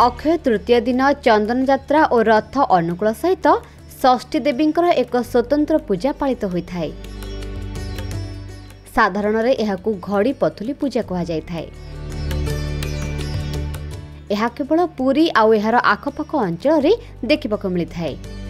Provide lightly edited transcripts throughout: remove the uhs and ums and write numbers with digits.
अक्षय तृतीय दिन चंदन यात्रा और रथ अनुकूल सहित षष्ठी देवींकर एक स्वतंत्र पूजा पालित होता है। साधारण यहाकू घड़ी पथुली पूजा कहा जाए। यह केवल पुरी आउ यार आखपाख अंचल देखा मिलता है।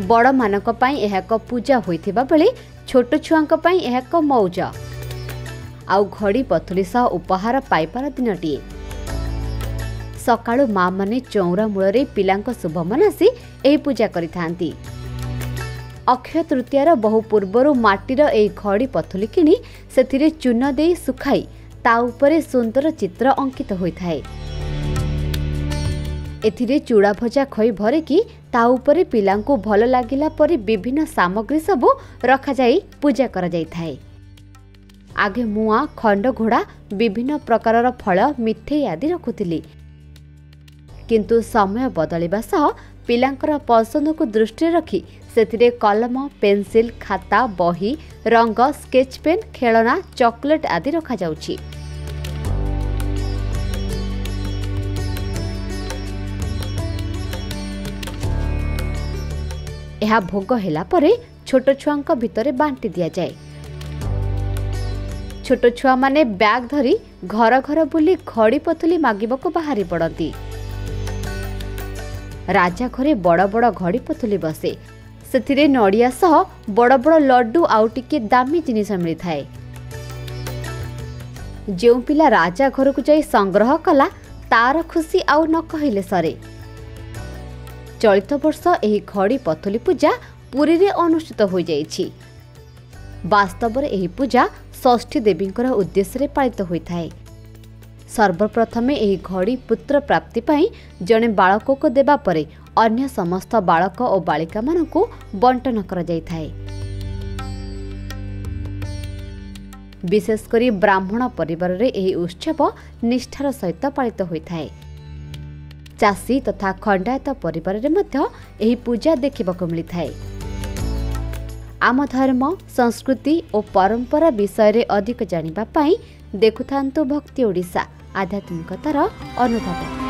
बड़ मानक पई यह एक पूजा होइथिबा बेले छोट छुआंक पई यह एक मौज आउ घड़ी पथुली सह उपहार पाइपार दिनटीए। सकाळु माँ माने चौरा मूल पिलांक शुभ मनासी एही पूजा करिथांती। अक्षय तृतीयार बहु पूर्वरु माटीर एही घड़ी पथुली किनी सेथिरे चून देई सुखाई ता उपरे सुंदर चित्र अंकित होइथाए। एथिरे चूड़ा भजा खई भरिकी ता उपरे पिलांकु भल लागिला परि विभिन्न सामग्री सबु रखा जाई पूजा करा जाई थाए। आगे मुआ खंड घोड़ा विभिन्न प्रकारर फल मिठे आदि रखुथिली, किंतु समय बदलिबा सह पिलांकर पसंद को दृष्टि रखी सेथिरे कलम, पेंसिल, खाता, बही, रंग, स्केच पेन, खेलना, चॉकलेट आदि रखा जाउछि। यह भोग हेला परे छोट छुआंक भितरे बांटी दिया जाए। छोट छुआ माने बैग धरी घर घर बुली घड़ी पथुली मागिबको बाहरी पड़ती। राजा घरे बड़ बड़ घड़ी पथुली बसे, सेथिरे नड़िया सह बड़ बड़ लड्डू आउ टिके दामी जिनिस मिलथाए। जेउ पिला राजा घर को जाई संग्रह कला तार खुशी आउ न कहिले सरे। चलित वर्ष एही घड़ी पथुली पूजा पुरी रे अनुष्ठित हो जाइछि। वास्तव में एही पूजा षष्ठी देवींकर उद्देश्य रे पालित होइथाए। सर्वप्रथमे एही घड़ी पुत्र प्राप्ति पाई जने बालक को देबा परे अन्य समस्त बालक और बालिका मानकु बंटन करा जाइथाए। विशेषकर ब्राह्मण परिवार रे एही उत्सव निष्ठार सहित पालित होइथाए। चाषी तथा खंडायत परिवार रे मध्य एही पूजा देखिबाको मिलिथाए। आम धर्म, संस्कृति और परंपरा विषय रे अधिक जानिबा पाई देखुथांतु भक्ति ओडिशा आध्यात्मिकतार अनुभव।